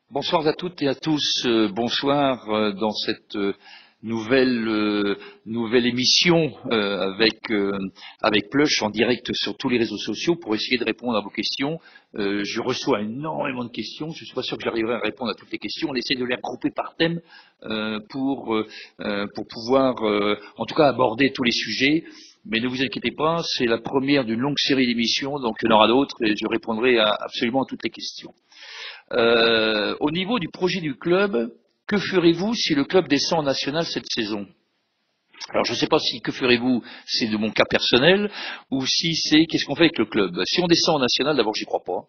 Bonsoir à toutes et à tous. Bonsoir dans cette nouvelle émission avec Plush en direct sur tous les réseaux sociaux pour essayer de répondre à vos questions. Je reçois énormément de questions. Je ne suis pas sûr que j'arriverai à répondre à toutes les questions. On essaie de les regrouper par thème pour pouvoir, en tout cas, aborder tous les sujets. Mais ne vous inquiétez pas, c'est la première d'une longue série d'émissions, donc il y en aura d'autres et je répondrai absolument à toutes les questions. Au niveau du projet du club, que ferez-vous si le club descend en national cette saison? Alors je ne sais pas si que ferez-vous, c'est de mon cas personnel, ou si c'est qu'est-ce qu'on fait avec le club. Si on descend en national, d'abord j'y crois pas.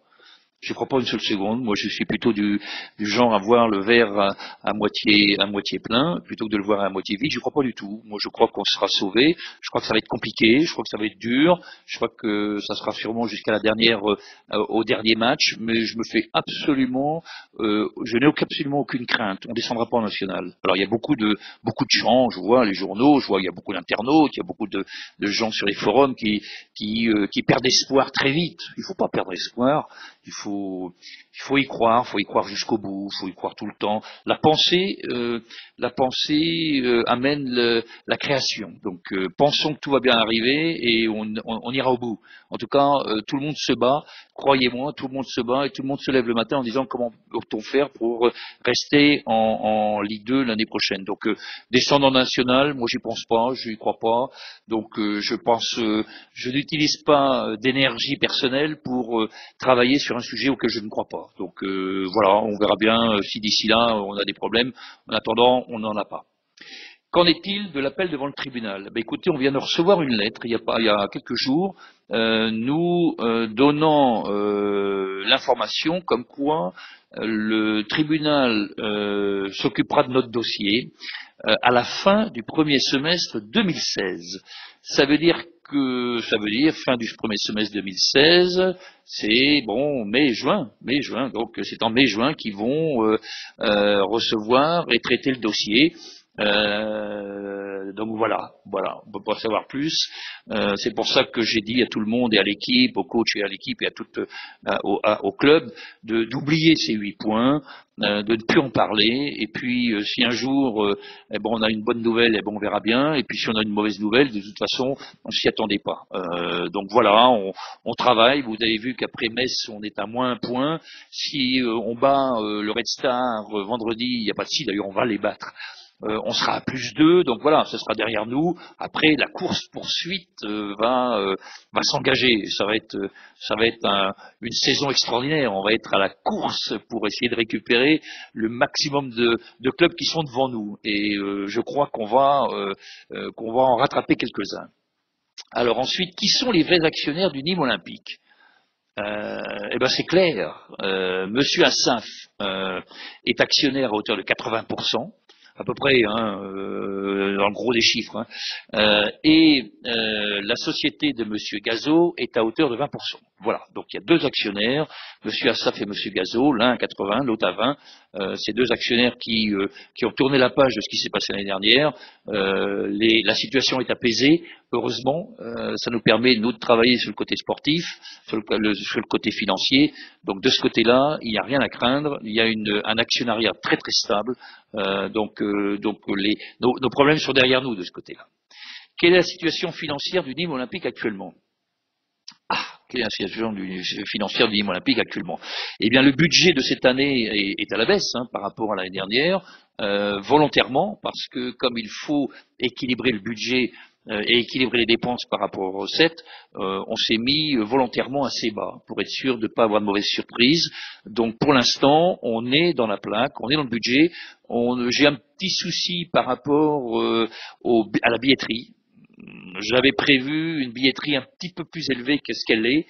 Je ne crois pas une seule seconde. Moi, je suis plutôt du genre à voir le verre à moitié plein, plutôt que de le voir à moitié vide. Je ne crois pas du tout. Moi, je crois qu'on sera sauvé. Je crois que ça va être compliqué. Je crois que ça va être dur. Je crois que ça sera sûrement jusqu'à la dernière, au dernier match. Mais je me fais absolument, je n'ai absolument aucune crainte. On descendra pas en national. Alors, il y a beaucoup de chants. Je vois les journaux. Je vois il y a beaucoup d'internautes. Il y a beaucoup de gens sur les forums qui perdent espoir très vite. Il ne faut pas perdre espoir. Il faut y croire jusqu'au bout, il faut y croire tout le temps. La pensée amène la création. Donc pensons que tout va bien arriver et on ira au bout. En tout cas, tout le monde se bat, croyez-moi, tout le monde se bat et tout le monde se lève le matin en disant comment peut-on faire pour rester en Ligue 2 l'année prochaine. Donc descendre en national, moi j'y pense pas, je n'y crois pas. Donc je n'utilise pas d'énergie personnelle pour travailler sur un sujet auquel je ne crois pas. Donc voilà, on verra bien si d'ici là on a des problèmes. En attendant, on n'en a pas. Qu'en est-il de l'appel devant le tribunal? Écoutez, on vient de recevoir une lettre il y a quelques jours, nous donnant l'information comme quoi le tribunal s'occupera de notre dossier à la fin du premier semestre 2016. Ça veut dire fin du premier semestre 2016, c'est bon mai-juin, donc c'est en mai-juin qu'ils vont recevoir et traiter le dossier. Donc voilà, on peut pas savoir plus. C'est pour ça que j'ai dit à tout le monde et à l'équipe, au coach et à l'équipe et au club d'oublier ces 8 points, de ne plus en parler. Et puis si un jour on a une bonne nouvelle, on verra bien. Et puis si on a une mauvaise nouvelle, de toute façon, on s'y attendait pas. Donc voilà, on travaille. Vous avez vu qu'après Metz, on est à moins 1 point. Si on bat le Red Star vendredi, il n'y a pas de si. D'ailleurs, on va les battre. On sera à +2, donc voilà, ce sera derrière nous. Après, la course-poursuite va s'engager. Ça va être une saison extraordinaire. On va être à la course pour essayer de récupérer le maximum de clubs qui sont devant nous. Et je crois qu'on va en rattraper quelques-uns. Alors ensuite, qui sont les vrais actionnaires du Nîmes Olympique? C'est clair. Monsieur Assaf est actionnaire à hauteur de 80%. À peu près, dans le gros des chiffres. Et la société de Monsieur Gazo est à hauteur de 20%. Voilà, donc il y a 2 actionnaires, Monsieur Assaf et Monsieur Gazo, l'un à 80, l'autre à 20. Ces 2 actionnaires qui ont tourné la page de ce qui s'est passé l'année dernière. La situation est apaisée, heureusement. Ça nous permet, nous, de travailler sur le côté sportif, sur le côté financier. Donc de ce côté-là, il n'y a rien à craindre. Il y a un actionnariat très très stable. Donc nos problèmes sont derrière nous de ce côté-là. Quelle est la situation financière du Nîmes Olympique actuellement? Quelle est la situation financière du Nîmes Olympique actuellement? Eh bien, le budget de cette année est à la baisse par rapport à l'année dernière, volontairement, parce que comme il faut équilibrer le budget et équilibrer les dépenses par rapport aux recettes, on s'est mis volontairement assez bas pour être sûr de ne pas avoir de mauvaises surprises. Donc pour l'instant, on est dans la plaque, on est dans le budget. J'ai un petit souci par rapport à la billetterie. J'avais prévu une billetterie un petit peu plus élevée que ce qu'elle est.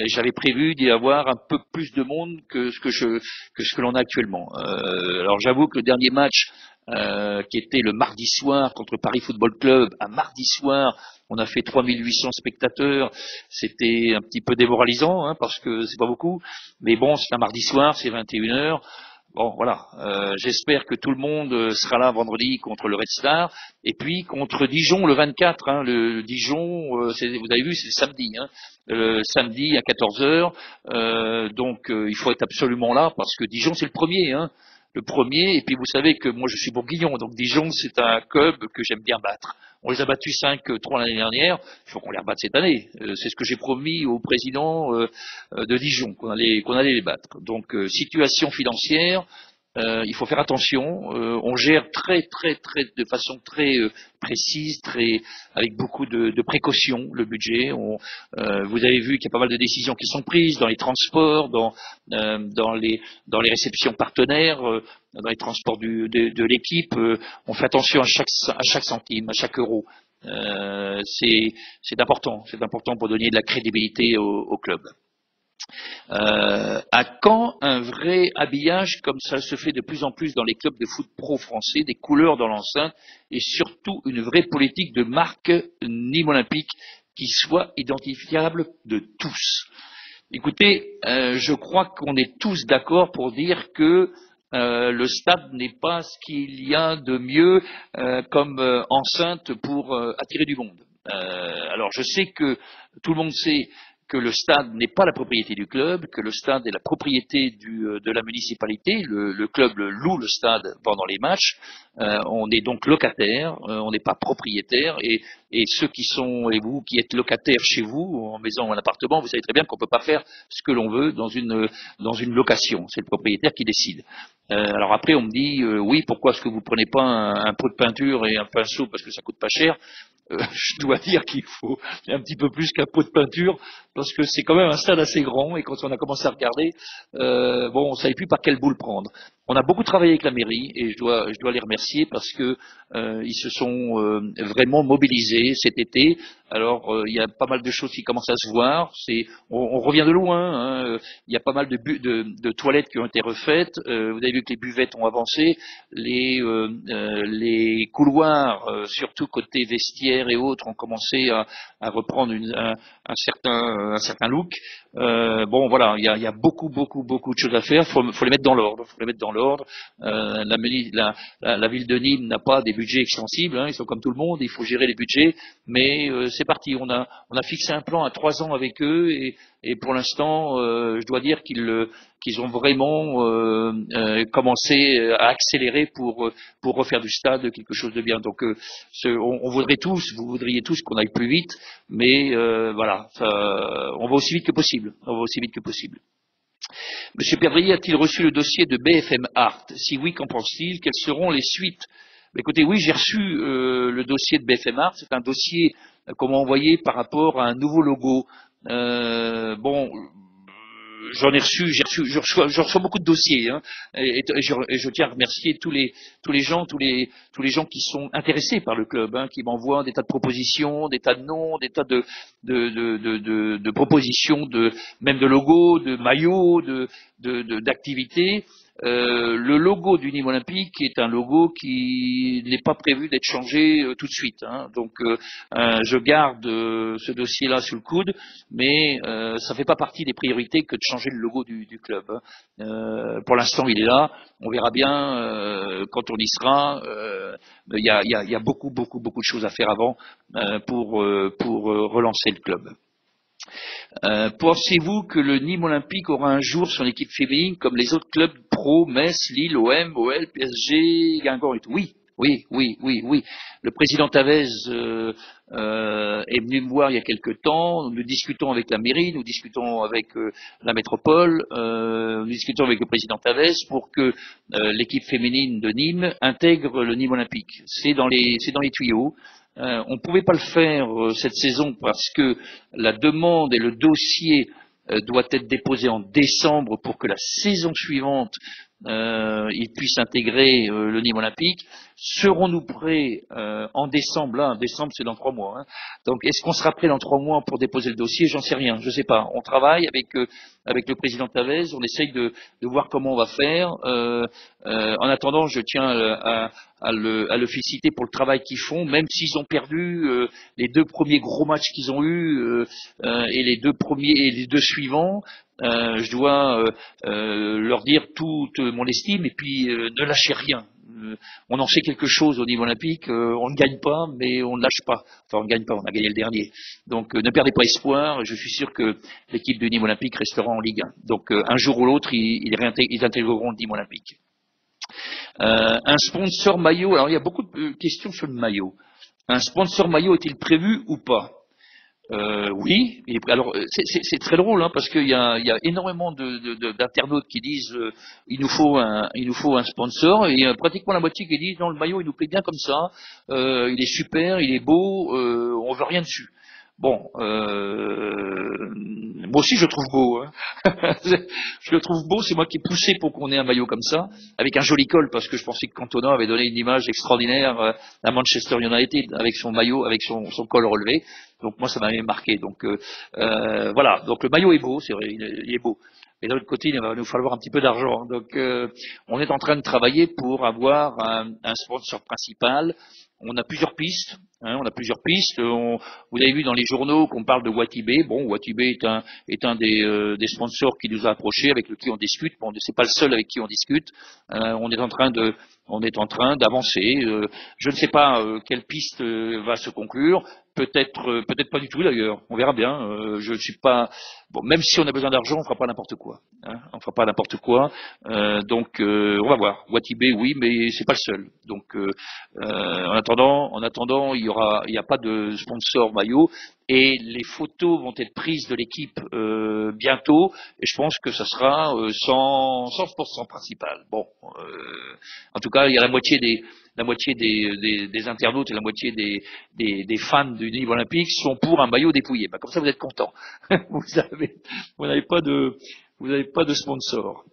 J'avais prévu d'y avoir un peu plus de monde que ce que l'on a actuellement. Alors j'avoue que le dernier match qui était le mardi soir contre Paris Football Club, un mardi soir, on a fait 3800 spectateurs, c'était un petit peu démoralisant parce que c'est pas beaucoup, mais bon, c'est un mardi soir, c'est 21h. Bon, voilà. J'espère que tout le monde sera là vendredi contre le Red Star et puis contre Dijon le 24. Hein, le Dijon, vous avez vu, c'est le samedi. Hein, samedi à 14 heures. Donc, il faut être absolument là parce que Dijon, c'est le premier. Hein, le premier. Et puis, vous savez que moi, je suis bourguignon. Donc, Dijon, c'est un club que j'aime bien battre. On les a battus 5-3 l'année dernière. Il faut qu'on les rebatte cette année. C'est ce que j'ai promis au président de Dijon, qu'on allait les battre. Donc, situation financière, il faut faire attention. On gère de façon très précise, avec beaucoup de précautions le budget. Vous avez vu qu'il y a pas mal de décisions qui sont prises dans les transports, dans les réceptions partenaires, dans les transports de l'équipe. On fait attention à chaque centime, à chaque euro. C'est important pour donner de la crédibilité au club. À quand un vrai habillage comme ça se fait de plus en plus dans les clubs de foot pro français, des couleurs dans l'enceinte et surtout une vraie politique de marque Nîmes Olympique qui soit identifiable de tous. Écoutez, je crois qu'on est tous d'accord pour dire que le stade n'est pas ce qu'il y a de mieux comme enceinte pour attirer du monde. Alors je sais que tout le monde sait que le stade n'est pas la propriété du club, que le stade est la propriété de la municipalité. Le club loue le stade pendant les matchs. On est donc locataire, on n'est pas propriétaire. Et ceux qui sont, et vous qui êtes locataire chez vous, en maison ou en appartement, vous savez très bien qu'on ne peut pas faire ce que l'on veut dans une location. C'est le propriétaire qui décide. Alors après, on me dit, oui, pourquoi est-ce que vous prenez pas un pot de peinture et un pinceau parce que ça coûte pas cher? Je dois dire qu'il faut un petit peu plus qu'un pot de peinture parce que c'est quand même un stade assez grand et quand on a commencé à regarder, bon, on savait plus par quelle boule prendre. On a beaucoup travaillé avec la mairie et je dois les remercier parce que ils se sont vraiment mobilisés cet été. Alors il y a pas mal de choses qui commencent à se voir. On revient de loin. Hein. Il y a pas mal de toilettes qui ont été refaites. Vous avez vu que les buvettes ont avancé, les couloirs, surtout côté vestiaire et autres, ont commencé à reprendre un certain look. Bon, voilà, il y a beaucoup de choses à faire. Faut les mettre dans l'ordre. La ville de Nîmes n'a pas des budgets extensibles. Hein, ils sont comme tout le monde. Il faut gérer les budgets. Mais c'est parti. On a fixé un plan à 3 ans avec eux et pour l'instant, je dois dire qu'ils ont vraiment commencé à accélérer pour refaire du stade quelque chose de bien. Donc, on voudrait tous, vous voudriez tous qu'on aille plus vite, mais voilà, on va aussi vite que possible. Monsieur Perdrier a-t-il reçu le dossier de BFM Art? Si oui, qu'en pense-t-il? Quelles seront les suites? Écoutez, oui, j'ai reçu le dossier de BFM Art. C'est un dossier qu'on m'a envoyé par rapport à un nouveau logo. Bon, j'en ai reçu, je reçois beaucoup de dossiers, hein, et je tiens à remercier tous les gens qui sont intéressés par le club, hein, qui m'envoient des tas de propositions, des tas de noms, des tas de propositions, même de logos, de maillots, d'activités. Le logo du Nîmes Olympique est un logo qui n'est pas prévu d'être changé tout de suite. Hein. Donc, je garde ce dossier-là sous le coude, mais ça ne fait pas partie des priorités que de changer le logo du club. Hein. Pour l'instant, il est là. On verra bien quand on y sera. Il y a beaucoup de choses à faire avant pour relancer le club. Pensez-vous que le Nîmes Olympique aura un jour son équipe féminine comme les autres clubs pro, Metz, Lille, OM, OL, PSG, Guingamp et tout? Oui. Le président Thavez est venu me voir il y a quelque temps. Nous discutons avec la mairie, nous discutons avec la métropole, nous discutons avec le président Thavez pour que l'équipe féminine de Nîmes intègre le Nîmes Olympique. C'est dans les tuyaux. On ne pouvait pas le faire cette saison parce que la demande et le dossier doit être déposé en décembre pour que la saison suivante il puisse intégrer le Nîmes Olympique. Serons-nous prêts en décembre? Là, décembre, c'est dans 3 mois. Hein. Donc, est-ce qu'on sera prêt dans 3 mois pour déposer le dossier? J'en sais rien, je sais pas. On travaille avec le président Thavez, on essaye de voir comment on va faire. En attendant, je tiens à le féliciter pour le travail qu'ils font, même s'ils ont perdu les 2 premiers gros matchs qu'ils ont eus et les 2 suivants. je dois leur dire toute mon estime et puis ne lâchez rien. On en sait quelque chose au niveau olympique, on ne gagne pas, mais on ne lâche pas. Enfin, on ne gagne pas, on a gagné le dernier. Donc ne perdez pas espoir, je suis sûr que l'équipe du Nîmes Olympique restera en Ligue 1. Donc un jour ou l'autre, ils intégreront le Nîmes Olympique. Un sponsor maillot, alors il y a beaucoup de questions sur le maillot. Un sponsor maillot est-il prévu ou pas? Oui. Et alors c'est très drôle hein, parce qu'il y a énormément d'internautes qui disent il nous faut un sponsor et pratiquement la moitié qui disent non le maillot il nous plaît bien comme ça, il est super, il est beau, on veut rien dessus. Bon, moi aussi je le trouve beau. Hein. Je le trouve beau, c'est moi qui ai poussé pour qu'on ait un maillot comme ça, avec un joli col, parce que je pensais que Cantona avait donné une image extraordinaire à Manchester United avec son maillot, avec son col relevé. Donc moi ça m'avait marqué. Donc voilà, donc le maillot est beau, c'est vrai, il est beau. Mais d'un autre côté, il va nous falloir un petit peu d'argent. Donc on est en train de travailler pour avoir un sponsor principal. On a plusieurs pistes. Hein, on a plusieurs pistes. Vous avez vu dans les journaux qu'on parle de Watibé. Bon, Watibé est un des sponsors qui nous a approchés, avec qui on discute. Bon, c'est pas le seul avec qui on discute. On est en train d'avancer. Je ne sais pas quelle piste va se conclure. Peut-être pas du tout d'ailleurs. On verra bien. Je ne suis pas. Bon, même si on a besoin d'argent, on fera pas n'importe quoi. Hein, on fera pas n'importe quoi. Donc, on va voir. Watibé, oui, mais c'est pas le seul. Donc, en attendant, il y a pas de sponsor maillot et les photos vont être prises de l'équipe bientôt. Et je pense que ça sera sans sponsor principal. Bon, en tout cas, il y a la moitié des internautes et la moitié des fans du Nîmes Olympique sont pour un maillot dépouillé. Ben, comme ça, vous êtes contents. Vous n'avez pas de sponsor.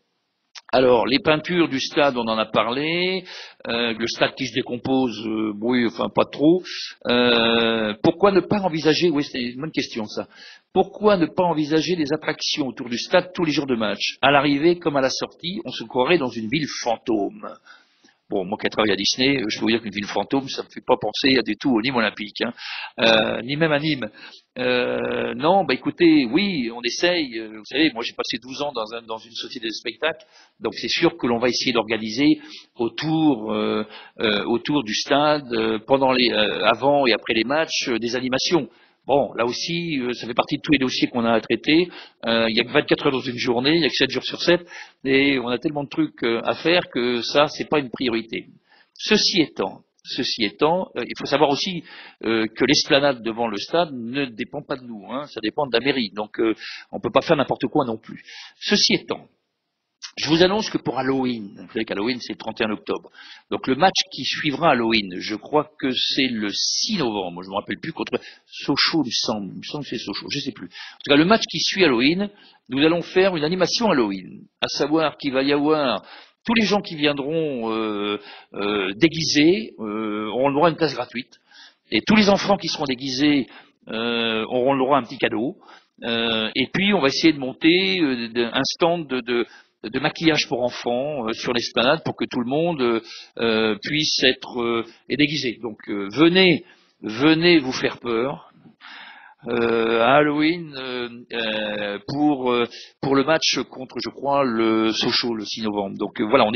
Alors, les peintures du stade, on en a parlé. Le stade qui se décompose, oui, enfin pas trop. Pourquoi ne pas envisager, oui, c'est une bonne question ça. Pourquoi ne pas envisager des attractions autour du stade tous les jours de match? À l'arrivée comme à la sortie, on se croirait dans une ville fantôme. Bon, moi qui travaille à Disney, je peux vous dire qu'une ville fantôme, ça me fait pas penser du tout au Nîmes Olympique, hein. Ni même à Nîmes. Non, bah écoutez, oui, on essaye. Vous savez, moi j'ai passé 12 ans dans une société de spectacle, donc c'est sûr que l'on va essayer d'organiser autour du stade, avant et après les matchs, des animations. Bon, là aussi, ça fait partie de tous les dossiers qu'on a à traiter. Il y a que 24 heures dans une journée, il y a que 7 jours sur 7, et on a tellement de trucs à faire que ça, c'est pas une priorité. Ceci étant, il faut savoir aussi que l'esplanade devant le stade ne dépend pas de nous, hein, ça dépend de la mairie, donc on peut pas faire n'importe quoi non plus. Ceci étant, je vous annonce que pour Halloween, vous savez qu'Halloween c'est le 31 octobre, donc le match qui suivra Halloween, je crois que c'est le 6 novembre, je ne me rappelle plus, contre Sochaux, il me semble que c'est Sochaux, je ne sais plus. En tout cas, le match qui suit Halloween, nous allons faire une animation Halloween, à savoir qu'il va y avoir tous les gens qui viendront déguisés auront le droit à une place gratuite, et tous les enfants qui seront déguisés auront le droit à un petit cadeau, et puis on va essayer de monter un stand de maquillage pour enfants sur l'esplanade pour que tout le monde puisse être déguisé. Donc venez vous faire peur à Halloween pour le match contre, je crois, le Sochaux le 6 novembre. Donc voilà, on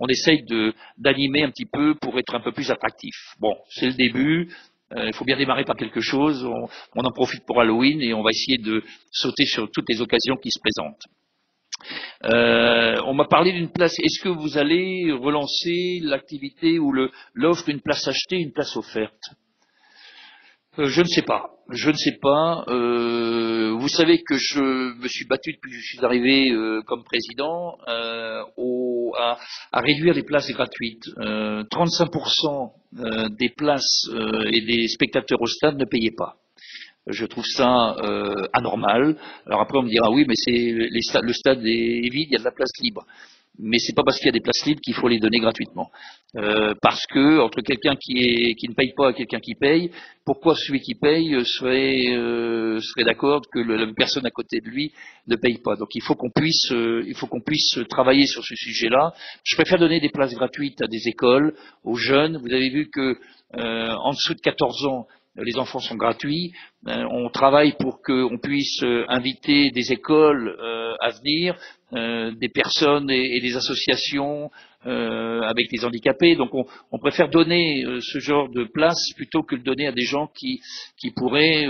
essaye d'animer un petit peu pour être un peu plus attractif. Bon, c'est le début. Il faut bien démarrer par quelque chose. On en profite pour Halloween et on va essayer de sauter sur toutes les occasions qui se présentent. On m'a parlé d'une place. Est-ce que vous allez relancer l'activité ou l'offre d'une place achetée, une place offerte? Je ne sais pas. Je ne sais pas. Vous savez que je me suis battu depuis que je suis arrivé comme président à réduire les places gratuites. 35% des places et des spectateurs au stade ne payaient pas. Je trouve ça anormal. Alors après on me dira oui mais le stade est vide, il y a de la place libre. Mais c'est pas parce qu'il y a des places libres qu'il faut les donner gratuitement. Parce que entre quelqu'un qui ne paye pas et quelqu'un qui paye, pourquoi celui qui paye serait d'accord que la personne à côté de lui ne paye pas? Donc il faut qu'on puisse travailler sur ce sujet-là. Je préfère donner des places gratuites à des écoles, aux jeunes. Vous avez vu que en dessous de 14 ans, les enfants sont gratuits. On travaille pour qu'on puisse inviter des écoles à venir, des personnes et des associations avec les handicapés. Donc on préfère donner ce genre de place plutôt que de donner à des gens qui pourraient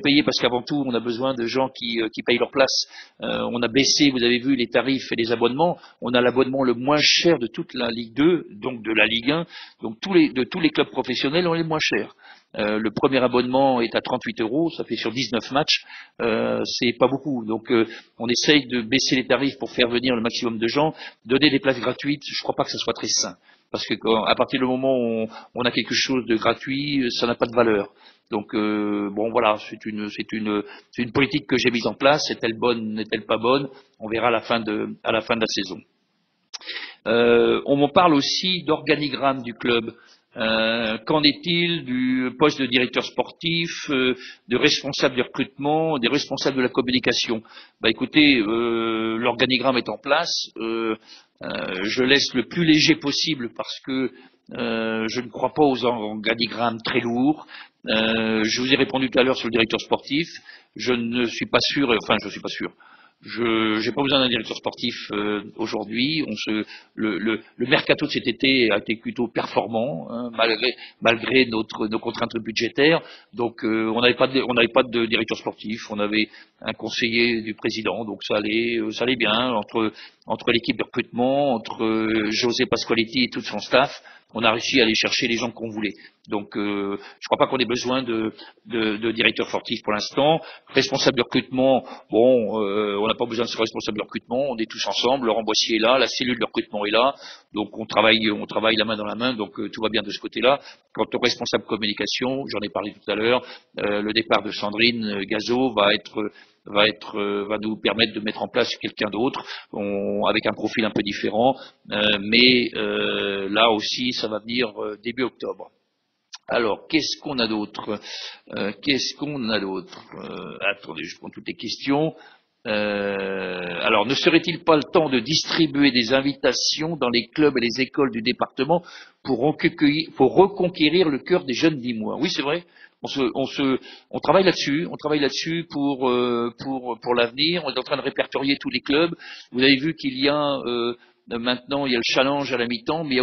payer, parce qu'avant tout on a besoin de gens qui payent leur place. On a baissé, vous avez vu, les tarifs et les abonnements. On a l'abonnement le moins cher de toute la Ligue 2, donc de la Ligue 1. Donc de tous les clubs professionnels, on est le moins cher. Le premier abonnement est à 38 euros, ça fait sur 19 matchs, c'est pas beaucoup. Donc on essaye de baisser les tarifs pour faire venir le maximum de gens. Donner des places gratuites, je crois pas que ça soit très sain, parce que à partir du moment où on a quelque chose de gratuit, ça n'a pas de valeur. Donc bon voilà, c'est une politique que j'ai mise en place. Est-elle bonne, n'est-elle pas bonne? On verra à la fin de la saison. On m'en parle aussi d'organigramme du club. Qu'en est-il du poste de directeur sportif, de responsable du recrutement, des responsables de la communication? Bah écoutez, l'organigramme est en place. Je laisse le plus léger possible parce que je ne crois pas aux organigrammes très lourds. Je vous ai répondu tout à l'heure sur le directeur sportif. Je ne suis pas sûr, enfin je ne suis pas sûr. Je n'ai pas besoin d'un directeur sportif aujourd'hui. Le mercato de cet été a été plutôt performant, hein, malgré nos contraintes budgétaires. Donc on n'avait pas de directeur sportif, on avait un conseiller du président, donc ça allait bien entre l'équipe de recrutement, entre José Pasqualetti et tout son staff. On a réussi à aller chercher les gens qu'on voulait. Donc, je ne crois pas qu'on ait besoin de directeur sportif pour l'instant. Responsable de recrutement, bon, on n'a pas besoin de ce responsable de recrutement. On est tous ensemble. Laurent Boissier est là, la cellule de recrutement est là. Donc, on travaille la main dans la main. Donc, tout va bien de ce côté-là. Quant au responsable communication, j'en ai parlé tout à l'heure. Le départ de Sandrine Gazo va nous permettre de mettre en place quelqu'un d'autre, avec un profil un peu différent, mais là aussi, ça va venir début octobre. Alors, qu'est-ce qu'on a d'autre? Attendez, je prends toutes les questions. Alors, ne serait-il pas le temps de distribuer des invitations dans les clubs et les écoles du département pour reconquérir le cœur des jeunes d'Imois? Oui, c'est vrai. On travaille là-dessus pour l'avenir. On est en train de répertorier tous les clubs. Vous avez vu qu'il y a maintenant il y a le challenge à la mi-temps, mais il y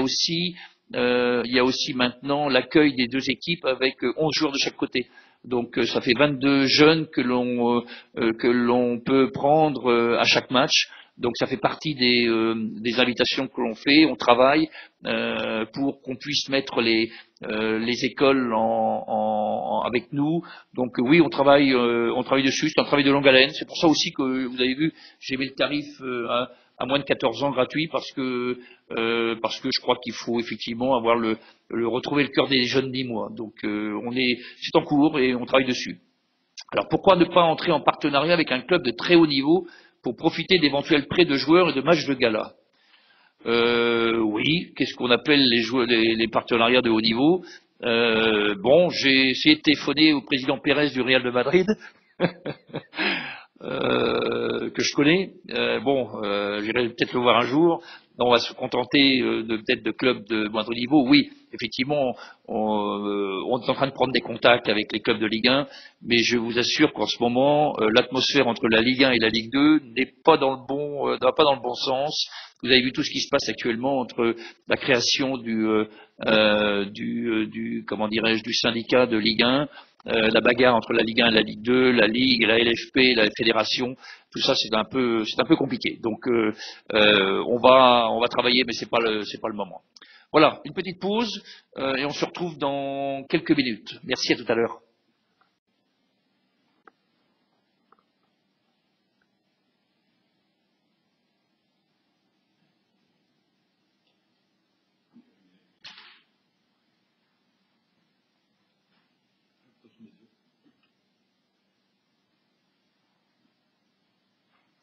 a aussi maintenant l'accueil des deux équipes avec 11 joueurs de chaque côté. Donc ça fait 22 jeunes que l'on peut prendre à chaque match. Donc ça fait partie des invitations que l'on fait. On travaille pour qu'on puisse mettre les écoles avec nous. Donc oui, on travaille dessus. C'est un travail de longue haleine. C'est pour ça aussi que vous avez vu, j'ai mis le tarif à moins de 14 ans gratuit parce que je crois qu'il faut effectivement retrouver le cœur des jeunes d'Imois. Donc c'est en cours et on travaille dessus. Alors pourquoi ne pas entrer en partenariat avec un club de très haut niveau pour profiter d'éventuels prêts de joueurs et de matchs de gala? Oui, qu'est-ce qu'on appelle les partenariats de haut niveau? Bon, j'ai essayé de téléphoner au président Pérez du Real de Madrid. Que je connais. J'irai peut-être le voir un jour. On va se contenter peut-être de clubs de moindre niveau. Oui, effectivement, on est en train de prendre des contacts avec les clubs de Ligue 1, mais je vous assure qu'en ce moment, l'atmosphère entre la Ligue 1 et la Ligue 2 n'est pas dans le bon sens. Vous avez vu tout ce qui se passe actuellement entre la création comment dirais-je, du syndicat de Ligue 1, la bagarre entre la Ligue 1 et la Ligue 2, la Ligue, la LFP, la Fédération, tout ça c'est un peu compliqué. Donc on va travailler, mais c'est pas le moment. Voilà, une petite pause et on se retrouve dans quelques minutes. Merci, à tout à l'heure.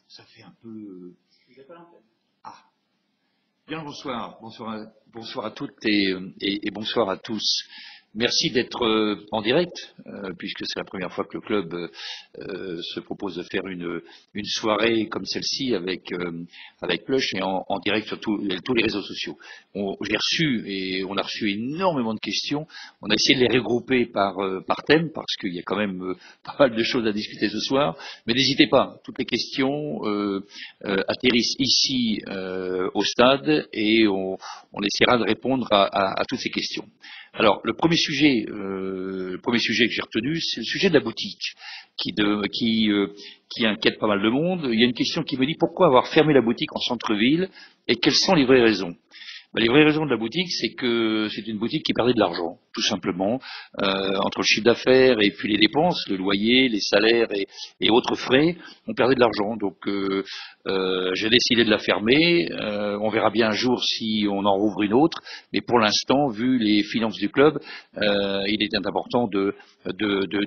Ça fait un peu. Ah. Bien, bonsoir à toutes et bonsoir à tous. Merci d'être en direct, puisque c'est la première fois que le club se propose de faire une soirée comme celle-ci avec Plush et en direct sur tous les réseaux sociaux. J'ai reçu et on a reçu énormément de questions. On a essayé de les regrouper par thème, parce qu'il y a quand même pas mal de choses à discuter ce soir. Mais n'hésitez pas, toutes les questions atterrissent ici au stade et on essaiera de répondre à toutes ces questions. Alors, le premier sujet que j'ai retenu, c'est le sujet de la boutique, qui inquiète pas mal de monde. Il y a une question qui me dit pourquoi avoir fermé la boutique en centre-ville et quelles sont les vraies raisons. Ben, les vraies raisons de la boutique, c'est que c'est une boutique qui perdait de l'argent, tout simplement, entre le chiffre d'affaires et puis les dépenses, le loyer, les salaires et autres frais, on perdait de l'argent. Donc, j'ai décidé de la fermer. On verra bien un jour si on en rouvre une autre, mais pour l'instant, vu les finances du club, il était important de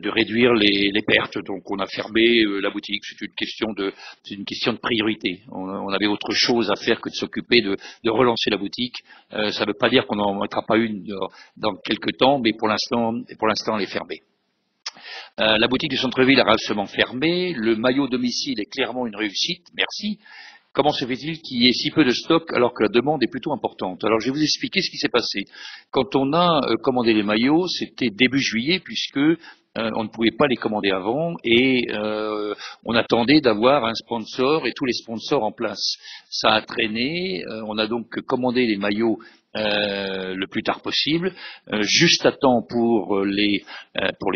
réduire les pertes. Donc, on a fermé la boutique. C'est une question de priorité. On avait autre chose à faire que de s'occuper de relancer la boutique. Ça ne veut pas dire qu'on n'en mettra pas une dans quelques temps, mais pour l'instant, elle est fermée. La boutique du centre-ville a récemment fermé. Le maillot domicile est clairement une réussite. Merci. Comment se fait-il qu'il y ait si peu de stock alors que la demande est plutôt importante? Alors, je vais vous expliquer ce qui s'est passé. Quand on a commandé les maillots, c'était début juillet, puisque on ne pouvait pas les commander avant et on attendait d'avoir un sponsor et tous les sponsors en place. Ça a traîné. On a donc commandé les maillots le plus tard possible, juste à temps pour les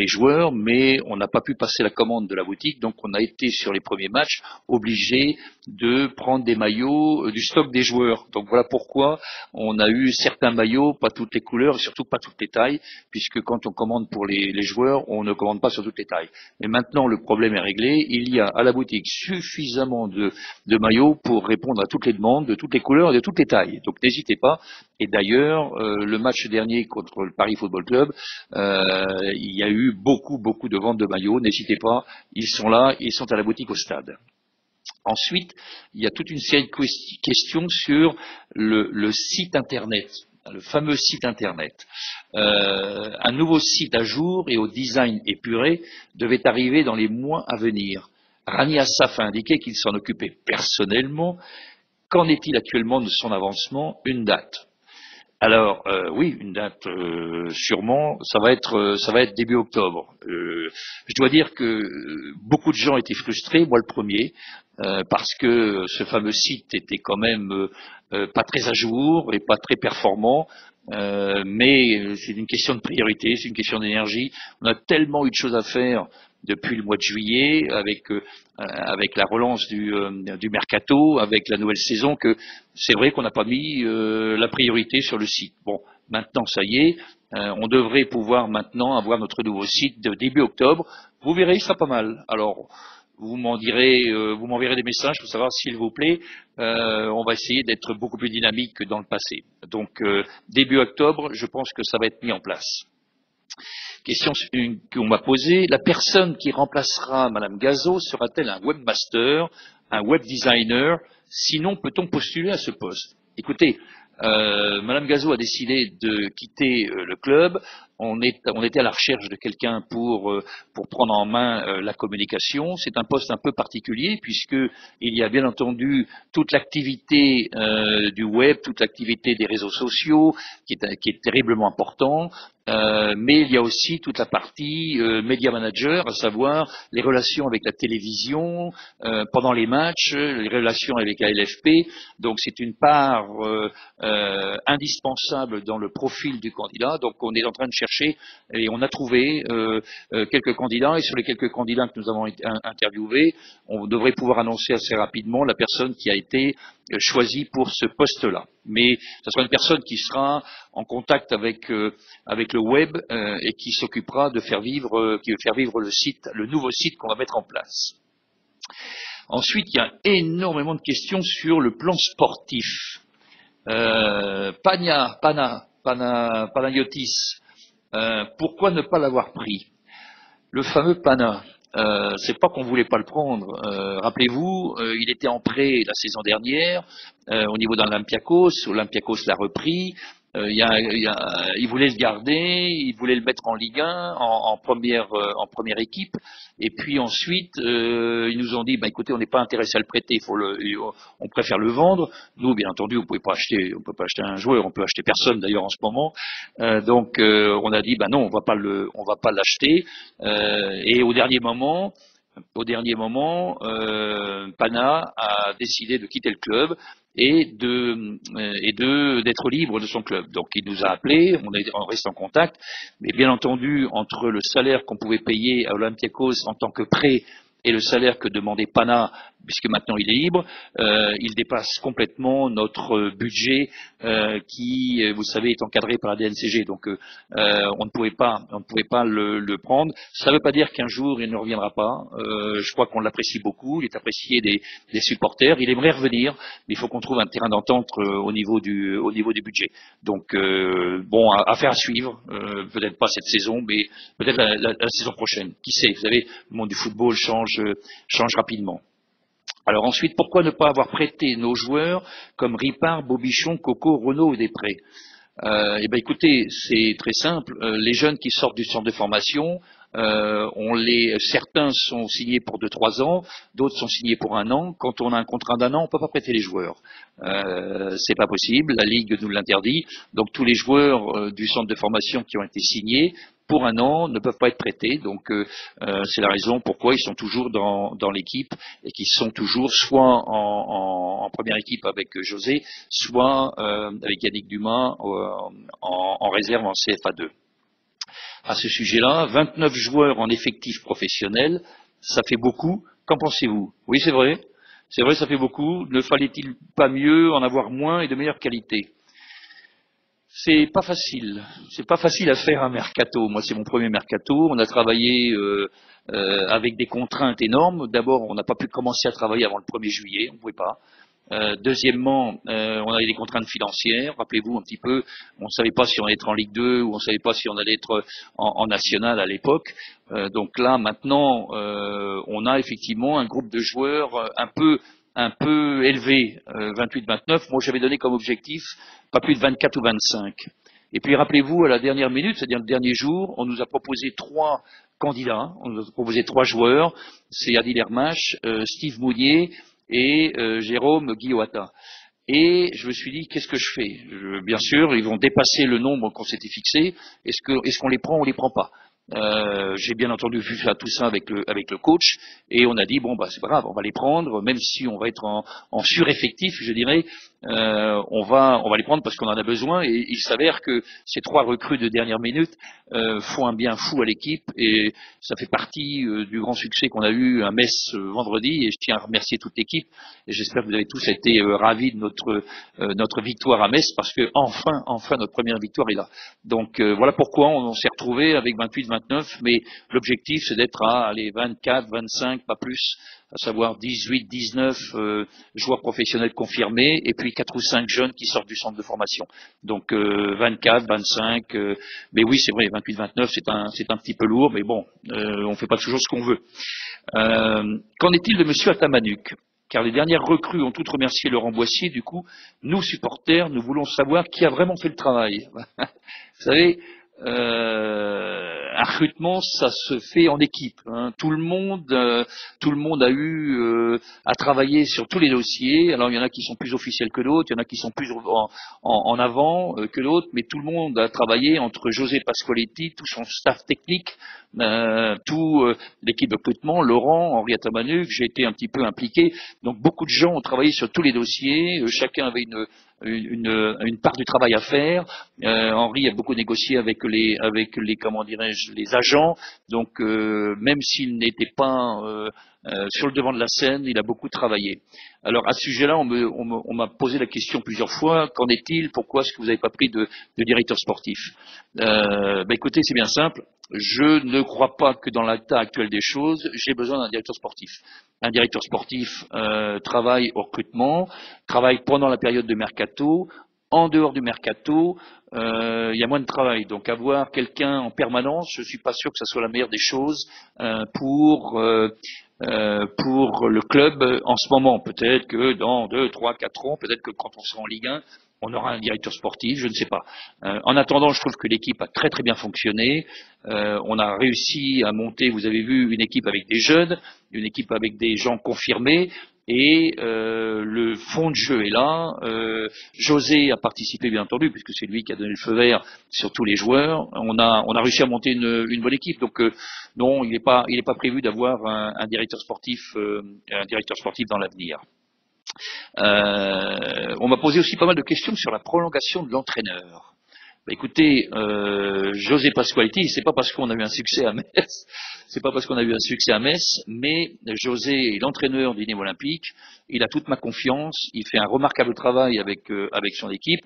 joueurs, mais on n'a pas pu passer la commande de la boutique, donc on a été sur les premiers matchs obligé de prendre des maillots du stock des joueurs. Donc voilà pourquoi on a eu certains maillots, pas toutes les couleurs et surtout pas toutes les tailles, puisque quand on commande pour les joueurs, on ne commande pas sur toutes les tailles. Mais maintenant le problème est réglé, il y a à la boutique suffisamment de maillots pour répondre à toutes les demandes, de toutes les couleurs et de toutes les tailles. Donc n'hésitez pas. Et d'ailleurs, le match dernier contre le Paris Football Club, il y a eu beaucoup de ventes de maillots. N'hésitez pas, ils sont là, ils sont à la boutique au stade. Ensuite, il y a toute une série de questions sur le site internet, le fameux site internet. Un nouveau site à jour et au design épuré devait arriver dans les mois à venir. Rani Assaf a indiqué qu'il s'en occupait personnellement. Qu'en est-il actuellement de son avancement? Une date? Alors oui, une date sûrement, ça va être début octobre. Je dois dire que beaucoup de gens étaient frustrés, moi le premier, parce que ce fameux site était quand même pas très à jour et pas très performant. Mais c'est une question de priorité, c'est une question d'énergie. On a tellement eu de choses à faire depuis le mois de juillet, avec la relance du mercato, avec la nouvelle saison, que c'est vrai qu'on n'a pas mis la priorité sur le site. Bon, maintenant ça y est, on devrait pouvoir maintenant avoir notre nouveau site de début octobre. Vous verrez, il sera pas mal. Alors, vous m'enverrez des messages pour savoir, s'il vous plaît, on va essayer d'être beaucoup plus dynamique que dans le passé. Donc, début octobre, je pense que ça va être mis en place. Question qu'on m'a posée, la personne qui remplacera Madame Gazo sera-t-elle un webmaster, un web designer? Sinon, peut-on postuler à ce poste? Écoutez, Madame Gazo a décidé de quitter le club. On était à la recherche de quelqu'un pour prendre en main la communication. C'est un poste un peu particulier, puisque il y a bien entendu toute l'activité du web, toute l'activité des réseaux sociaux, qui est terriblement important. Mais il y a aussi toute la partie media manager, à savoir les relations avec la télévision pendant les matchs, les relations avec la LFP. Donc c'est une part indispensable dans le profil du candidat. Donc on est en train de chercher et on a trouvé quelques candidats, et sur les quelques candidats que nous avons interviewés, on devrait pouvoir annoncer assez rapidement la personne qui a été choisie pour ce poste-là. Mais ce sera une personne qui sera en contact avec le web et qui s'occupera de faire vivre le site, le nouveau site qu'on va mettre en place. Ensuite, il y a énormément de questions sur le plan sportif. Panayotis, pourquoi ne pas l'avoir pris? Le fameux Pana, c'est pas qu'on voulait pas le prendre. Rappelez-vous, il était en prêt la saison dernière au niveau d'Olympiakos. Olympiakos l'a repris. Ils voulaient le garder, ils voulaient le mettre en Ligue 1, en première équipe. Et puis ensuite, ils nous ont dit, bah écoutez, on n'est pas intéressé à le prêter, on préfère le vendre. Nous, bien entendu, on peut pas acheter un joueur, on peut acheter personne d'ailleurs en ce moment. Donc, on a dit, bah non, on va pas l'acheter. Et au dernier moment, Pana a décidé de quitter le club d'être libre de son club. Donc il nous a appelés, on reste en contact, mais bien entendu entre le salaire qu'on pouvait payer à Olympiakos en tant que prêt et le salaire que demandait Pana, puisque maintenant il est libre, il dépasse complètement notre budget qui, vous savez, est encadré par la DNCG. Donc on ne pouvait pas le prendre. Ça ne veut pas dire qu'un jour il ne reviendra pas. Je crois qu'on l'apprécie beaucoup. Il est apprécié des supporters. Il aimerait revenir, mais il faut qu'on trouve un terrain d'entente au niveau du budget. Donc bon, affaire à suivre. Peut-être pas cette saison, mais peut-être la saison prochaine. Qui sait? Vous savez, le monde du football change rapidement. Alors ensuite, pourquoi ne pas avoir prêté nos joueurs comme Ripard, Bobichon, Coco, Renaud ou Després? Eh ben écoutez, c'est très simple. Les jeunes qui sortent du centre de formation, certains sont signés pour 2-3 ans, d'autres sont signés pour 1 an. Quand on a un contrat d'1 an, on ne peut pas prêter les joueurs. C'est pas possible. La Ligue nous l'interdit. Donc tous les joueurs du centre de formation qui ont été signés pour 1 an ne peuvent pas être prêtés. Donc c'est la raison pourquoi ils sont toujours dans l'équipe et qu'ils sont toujours soit en première équipe avec José, soit avec Yannick Dumas en réserve en CFA2. À ce sujet-là, 29 joueurs en effectif professionnel, ça fait beaucoup. Qu'en pensez-vous? Oui, c'est vrai. C'est vrai, ça fait beaucoup. Ne fallait-il pas mieux en avoir moins et de meilleure qualité? C'est pas facile. C'est pas facile à faire un mercato. Moi, c'est mon premier mercato. On a travaillé avec des contraintes énormes. D'abord, on n'a pas pu commencer à travailler avant le 1er juillet. On ne pouvait pas. Deuxièmement, on avait des contraintes financières. Rappelez-vous un petit peu, on ne savait pas si on allait être en Ligue 2 ou on ne savait pas si on allait être en National à l'époque. Donc là, maintenant, on a effectivement un groupe de joueurs un peu élevé, 28-29. Moi, j'avais donné comme objectif pas plus de 24 ou 25. Et puis rappelez-vous, à la dernière minute, c'est-à-dire le dernier jour, on nous a proposé 3 candidats, on nous a proposé 3 joueurs. C'est Adil Hermache, Steve Mounier et Jérôme Guilloata. Et je me suis dit, qu'est-ce que je fais? Bien sûr, ils vont dépasser le nombre qu'on s'était fixé. Est-ce qu'on les prend ou on les prend pas? J'ai bien entendu vu tout ça avec le coach et on a dit bon bah c'est pas grave, on va les prendre, même si on va être en sureffectif, je dirais. On va les prendre parce qu'on en a besoin et il s'avère que ces 3 recrues de dernière minute font un bien fou à l'équipe et ça fait partie du grand succès qu'on a eu à Metz vendredi et je tiens à remercier toute l'équipe et j'espère que vous avez tous été ravis de notre victoire à Metz parce que enfin notre première victoire est là. Donc voilà pourquoi on s'est retrouvé avec 28-29, mais l'objectif c'est d'être à 24, 25, pas plus, à savoir 18, 19 joueurs professionnels confirmés, et puis 4 ou 5 jeunes qui sortent du centre de formation. Donc 24, 25, mais oui c'est vrai, 28, 29 c'est un petit peu lourd, mais bon, on fait pas toujours ce qu'on veut. Qu'en est-il de monsieur Atamanuk? Car les dernières recrues ont toutes remercié Laurent Boissier, du coup, nous supporters, nous voulons savoir qui a vraiment fait le travail. Vous savez, un recrutement, ça se fait en équipe. Hein. Tout le monde a eu à travailler sur tous les dossiers. Alors il y en a qui sont plus officiels que d'autres, il y en a qui sont plus en avant que d'autres, mais tout le monde a travaillé entre José Pascoletti, tout son staff technique, l'équipe de recrutement, Laurent, Henri Atamanuk, j'ai été un petit peu impliqué. Donc beaucoup de gens ont travaillé sur tous les dossiers. Chacun avait une part du travail à faire. Henri a beaucoup négocié avec les comment dirais-je, les agents. Donc même s'il n'était pas sur le devant de la scène, il a beaucoup travaillé. Alors à ce sujet-là, on m'a posé la question plusieurs fois, qu'en est-il? Pourquoi est-ce que vous n'avez pas pris de directeur sportif? Écoutez, c'est bien simple. Je ne crois pas que dans l'état actuel des choses, j'ai besoin d'un directeur sportif. Un directeur sportif travaille au recrutement, travaille pendant la période de mercato, En dehors du mercato, il y a moins de travail. Donc avoir quelqu'un en permanence, je suis pas sûr que ça soit la meilleure des choses pour le club en ce moment. Peut-être que dans 2, 3, 4 ans, peut-être que quand on sera en Ligue 1, on aura un directeur sportif, je ne sais pas. En attendant, je trouve que l'équipe a très très bien fonctionné. On a réussi à monter, vous avez vu, une équipe avec des jeunes, une équipe avec des gens confirmés. Et le fond de jeu est là. José a participé bien entendu, puisque c'est lui qui a donné le feu vert sur tous les joueurs. On a réussi à monter une bonne équipe. Donc non, il n'est pas prévu d'avoir un directeur sportif dans l'avenir. On m'a posé aussi pas mal de questions sur la prolongation de l'entraîneur. Bah, écoutez, José Pasqualetti, c'est pas parce qu'on a eu un succès à Metz, c'est pas parce qu'on a eu un succès à Metz, mais José est l'entraîneur du Nîmes Olympique, il a toute ma confiance, il fait un remarquable travail avec son équipe.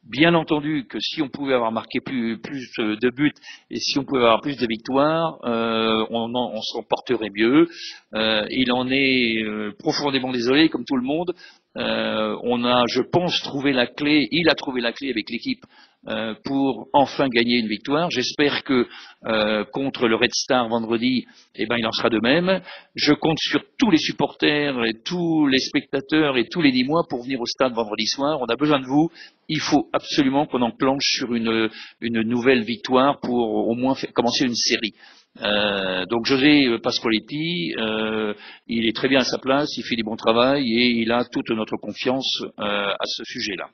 Bien entendu que si on pouvait avoir marqué plus de buts et si on pouvait avoir plus de victoires, on s'en porterait mieux. Il en est profondément désolé, comme tout le monde. On a, je pense, trouvé la clé, il a trouvé la clé avec l'équipe pour enfin gagner une victoire. J'espère que contre le Red Star vendredi, eh ben, il en sera de même. Je compte sur tous les supporters et tous les spectateurs et tous les 10 mois pour venir au stade vendredi soir. On a besoin de vous. Il faut absolument qu'on enclenche sur une nouvelle victoire pour au moins commencer une série. Donc José Pasqualetti, il est très bien à sa place, il fait du bon travail et il a toute notre confiance à ce sujet-là.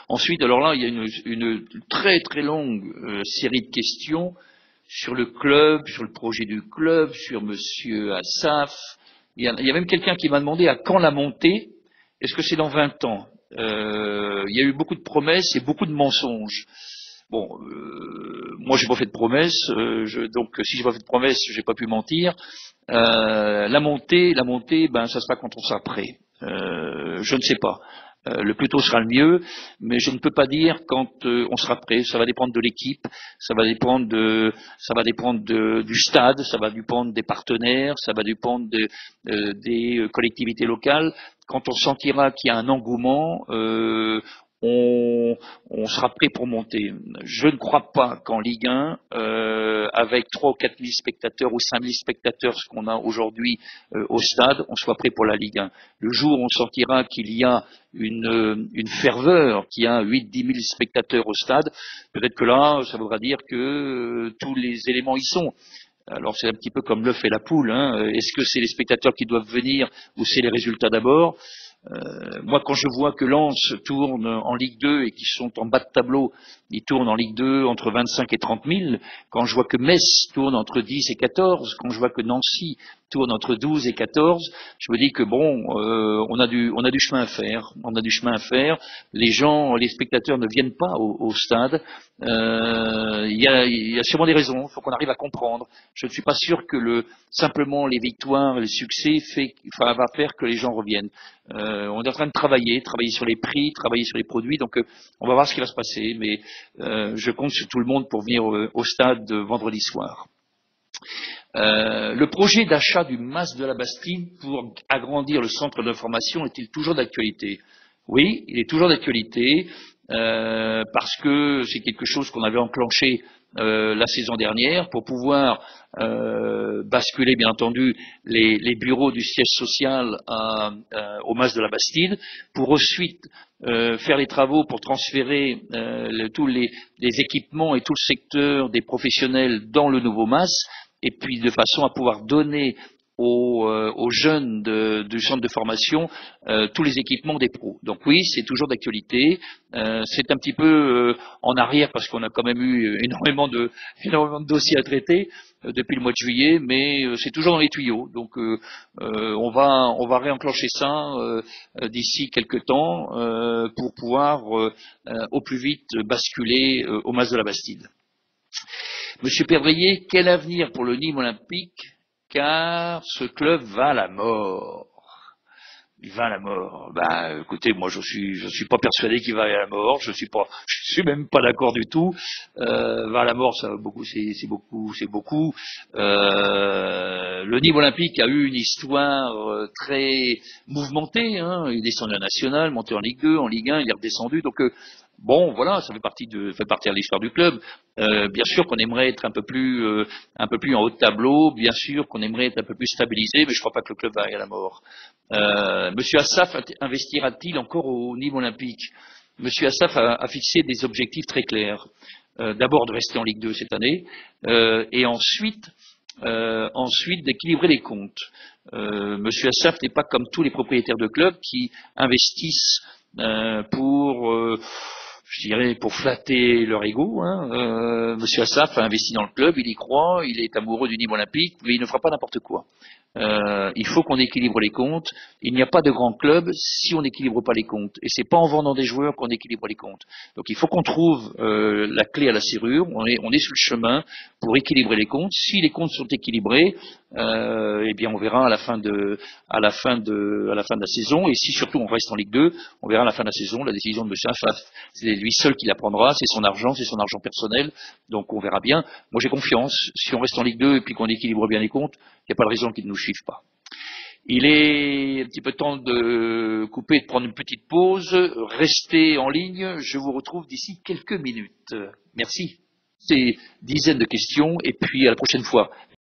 Ensuite, alors là, il y a une très très longue série de questions sur le club, sur le projet du club, sur Monsieur Assaf. Il y a même quelqu'un qui m'a demandé à quand la montée. Est-ce que c'est dans 20 ans? Il y a eu beaucoup de promesses et beaucoup de mensonges. Bon, moi j'ai pas fait de promesses, donc si j'ai pas fait de promesses, j'ai pas pu mentir. La montée, ben ça sera quand on sera prêt. Je ne sais pas. Le plus tôt sera le mieux, mais je ne peux pas dire quand on sera prêt. Ça va dépendre de l'équipe, ça va dépendre du stade, ça va dépendre des partenaires, ça va dépendre des collectivités locales. Quand on sentira qu'il y a un engouement, on sera prêt pour monter. Je ne crois pas qu'en Ligue 1, avec 3 ou 4 000 spectateurs ou 5 000 spectateurs, ce qu'on a aujourd'hui au stade, on soit prêt pour la Ligue 1. Le jour où on sentira qu'il y a une ferveur, qu'il y a 8-10 000 spectateurs au stade, peut-être que là, ça voudra dire que tous les éléments y sont. Alors c'est un petit peu comme l'œuf et la poule. Hein. Est-ce que c'est les spectateurs qui doivent venir ou c'est les résultats d'abord? Moi, quand je vois que Lens tourne en Ligue 2 et qu'ils sont en bas de tableau, ils tournent en Ligue 2 entre 25 et 30 000. Quand je vois que Metz tourne entre 10 et 14, quand je vois que Nancy tourne entre 12 et 14, je me dis que bon, on a du chemin à faire. On a du chemin à faire. Les gens, les spectateurs ne viennent pas au stade. Il y a sûrement des raisons. Il faut qu'on arrive à comprendre. Je ne suis pas sûr que simplement les victoires, les succès va faire que les gens reviennent. On est en train de travailler sur les prix, travailler sur les produits. Donc, on va voir ce qui va se passer. Mais je compte sur tout le monde pour venir au stade vendredi soir. Le projet d'achat du Mas de la Bastide pour agrandir le centre d'information est-il toujours d'actualité? Oui, il est toujours d'actualité parce que c'est quelque chose qu'on avait enclenché la saison dernière pour pouvoir basculer bien entendu les bureaux du siège social au Mas de la Bastide pour ensuite faire les travaux pour transférer tous les équipements et tout le secteur des professionnels dans le nouveau Mas et puis de façon à pouvoir donner aux jeunes du centre de formation tous les équipements des pros. Donc oui, c'est toujours d'actualité. C'est un petit peu en arrière parce qu'on a quand même eu énormément de dossiers à traiter depuis le mois de juillet, mais c'est toujours dans les tuyaux. Donc on va réenclencher ça d'ici quelques temps pour pouvoir au plus vite basculer au Mas de la Bastide. Monsieur Perdrier, quel avenir pour le Nîmes Olympique car ce club va à la mort. Il va à la mort. Bah, écoutez, moi je suis pas persuadé qu'il va à la mort. Je suis même pas d'accord du tout. Va à la mort, ça beaucoup, c'est beaucoup, c'est beaucoup. Le Nîmes Olympique a eu une histoire très mouvementée. Hein. Il est descendu en national, monté en Ligue 2, en Ligue 1, il est redescendu. Donc bon, voilà, ça fait partie de l'histoire du club. Bien sûr qu'on aimerait être un peu plus en haut de tableau. Bien sûr qu'on aimerait être un peu plus stabilisé, mais je crois pas que le club va aller à la mort. Monsieur Assaf investira-t-il encore au Nîmes Olympique? Monsieur Assaf a fixé des objectifs très clairs. D'abord de rester en Ligue 2 cette année, et ensuite d'équilibrer les comptes. Monsieur Assaf n'est pas comme tous les propriétaires de clubs qui investissent pour, je dirais, pour flatter leur ego. Hein. Monsieur Assaf a investi dans le club, il y croit, il est amoureux du Nîmes Olympique, mais il ne fera pas n'importe quoi. Il faut qu'on équilibre les comptes. Il n'y a pas de grand club si on n'équilibre pas les comptes. Et c'est pas en vendant des joueurs qu'on équilibre les comptes. Donc il faut qu'on trouve la clé à la serrure. On est sur le chemin pour équilibrer les comptes. Si les comptes sont équilibrés, eh bien on verra à la fin de la saison. Et si surtout on reste en Ligue 2, on verra à la fin de la saison la décision de M. Affaf. C'est lui seul qui la prendra. C'est son argent personnel. Donc on verra bien. Moi j'ai confiance. Si on reste en Ligue 2 et puis qu'on équilibre bien les comptes, il n'y a pas de raison qu'ils ne nous suivent pas. Il est un petit peu temps de couper et de prendre une petite pause. Restez en ligne. Je vous retrouve d'ici quelques minutes. Merci. Ces dizaines de questions et puis à la prochaine fois.